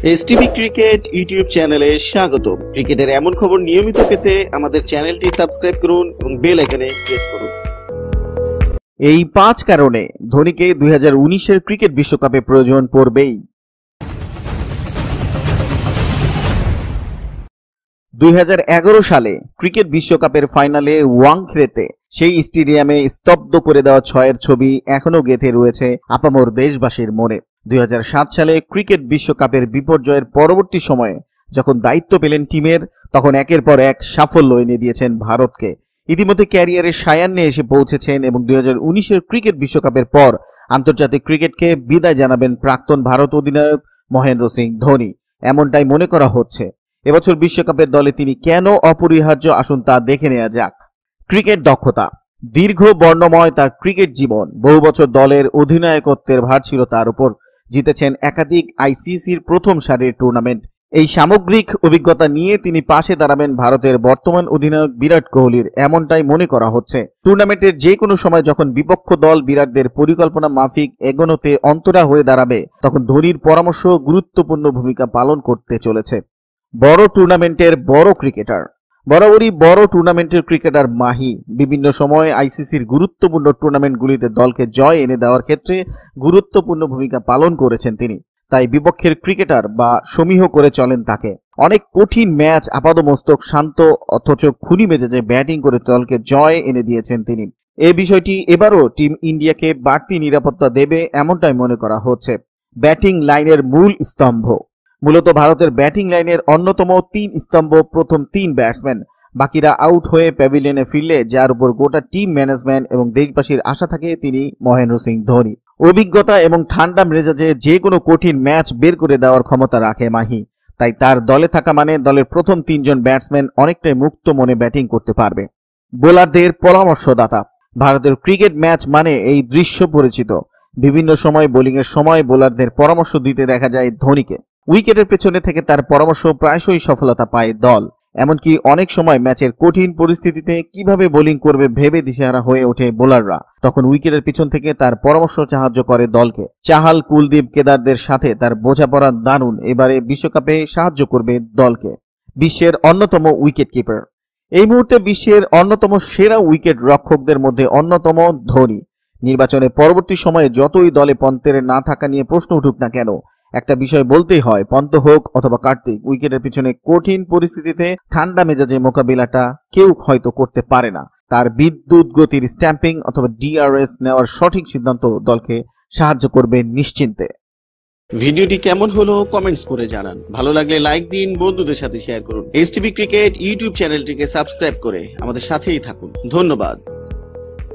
STV cricket YouTube চ্যানেলে স্বাগতম। ক্রিকেটের এমন খবর নিয়মিত পেতে আমাদের চ্যানেলটি সাবস্ক্রাইব করুন এবং বেল আইকনে প্রেস করুন। এই 5 কারণে ধোনিকে 2019-এর ক্রিকেট বিশ্বকাপে প্রয়োজন পড়বেই। 2011 সালে ক্রিকেট বিশ্বকাপের ফাইনালে ওয়াংখেড়েতে সেই স্টেডিয়ামে স্তব্ধ করে দেওয়া 6-এর ছবি এখনো গেঁথে রয়েছে আপামর দেশবাসীর মনে। 2007 সালে ক্রিকেট বিশ্বকাপের বিপর্যয়ের পরবর্তী সময়ে যখন দায়িত্ব পেলেন টিমের, তখন একের পর এক সাফল্য এনে দিয়েছেন ভারতকে। ইতিমধ্যে ক্যারিয়ারের সায়ান্নে এসে পৌঁছেছেন এবং 2019-এর ক্রিকেট বিশ্বকাপের পর আন্তর্জাতিক ক্রিকেটকে বিদায় জানাবেন প্রাক্তন ভারত অধিনায়ক মহেন্দ্র সিং ধোনি, এমনটাই মনে করা হচ্ছে। এবছর বিশ্বকাপের দলে তিনি কেন অপরিহার্য, আসুন তা দেখে নেওয়া যাক। ক্রিকেট দক্ষতা। দীর্ঘ বর্ণময় তার ক্রিকেট জীবন, বহু বছর দলের অধিনায়কত্বের ভার ছিল তার উপর। জিতেছেন একাধিক আইসিসির প্রথম সারির টুর্নামেন্ট। এই সামগ্রিক অভিজ্ঞতা নিয়ে তিনি পাশে দাঁড়াবেন ভারতের বর্তমান অধিনায়ক বিরাট কোহলির, এমনটাই মনে করা হচ্ছে। টুর্নামেন্টের যে কোনো সময় যখন বিপক্ষ দল বিরাটদের পরিকল্পনা মাফিক এগোনোতে অন্তরা হয়ে দাঁড়াবে, তখন ধোনির পরামর্শ গুরুত্বপূর্ণ ভূমিকা পালন করতে চলেছে। বড় টুর্নামেন্টের বড় ক্রিকেটার। বরাবরই বড় টুর্নামেন্টের ক্রিকেটার মাহি। বিভিন্ন সময় আইসিসির গুরুত্বপূর্ণ টুর্নামেন্টগুলিতে দলকে জয় এনে দেওয়ার ক্ষেত্রে গুরুত্বপূর্ণ ভূমিকা পালন করেছেন তিনি। তাই বিপক্ষের ক্রিকেটার বা সমীহ করে চলেন তাকে। অনেক কঠিন ম্যাচ আপাদমস্তক শান্ত অথচ খুনি মেজাজে ব্যাটিং করে দলকে জয় এনে দিয়েছেন তিনি। এই বিষয়টি এবারও টিম ইন্ডিয়াকে বাড়তি নিরাপত্তা দেবে, এমনটাই মনে করা হচ্ছে। ব্যাটিং লাইনের মূল স্তম্ভ। মূলত ভারতের ব্যাটিং লাইনের অন্যতম 3 স্তম্ভ প্রথম 3 ব্যাটসম্যান। বাকিরা আউট হয়ে প্যাভিলিয়নে ফিরলে যার উপর গোটা টিম ম্যানেজমেন্ট এবং দেশবাসীর আশা থাকে তিনি মহেন্দ্র সিং ধোনি। অভিজ্ঞতা এবং ঠান্ডা মেজাজে যে কোনো কঠিন ম্যাচ বের করে দেওয়ার ক্ষমতা রাখে মাহি। তাই তার দলে থাকা মানে দলের প্রথম 3 জন ব্যাটসম্যান অনেকটাই মুক্ত মনে ব্যাটিং করতে পারবে। বোলারদের পরামর্শদাতা। ভারতের ক্রিকেট ম্যাচ মানে এই দৃশ্য পরিচিত। বিভিন্ন সময় বোলিংয়ের সময় বোলারদের পরামর্শ দিতে দেখা যায় ধোনিকে। উইকেটের পেছনে থেকে তার পরামর্শ প্রায়শই সফলতা পায় দল। এমনকি অনেক সময় ম্যাচের কঠিন পরিস্থিতিতে কিভাবে বোলিং করবে ভেবে দিশেহারা হয়ে ওঠে বোলাররা, তখন উইকেটের পিছন থেকে তার পরামর্শ সাহায্য করে দলকে। চাহাল, কুলদীপ, কেদারদের সাথে তার বোঝাপড়া দারুণ, এবারে বিশ্বকাপে সাহায্য করবে দলকে। বিশ্বের অন্যতম উইকেট কিপার। এই মুহূর্তে বিশ্বের অন্যতম সেরা উইকেট রক্ষকদের মধ্যে অন্যতম ধোনি। নির্বাচনে পরবর্তী সময়ে যতই দলে পন্তের না থাকা নিয়ে প্রশ্ন উঠুক না কেন, একটা বিষয় বলতেই হয়, পন্ত হোক অথবা কার্তিক, উইকেটের পিছনে কঠিন পরিস্থিতিতে ঠান্ডা মেজাজে মোকাবিলাটা কেউ হয়তো করতে পারে না। তার বিদ্যুৎ গতির স্ট্যাম্পিং অথবা ডিআরএস নেওয়ার সঠিক সিদ্ধান্ত দলকে সাহায্য করবে নিশ্চিন্তে। ভিডিওটি কেমন হলো কমেন্টস করে জানান। ভালো লাগলে লাইক দিন, বন্ধুদের সাথে শেয়ার করুন। এসটিভি ক্রিকেট ইউটিউব চ্যানেলটিকে সাবস্ক্রাইব করে আমাদের সাথেই থাকুন। ধন্যবাদ।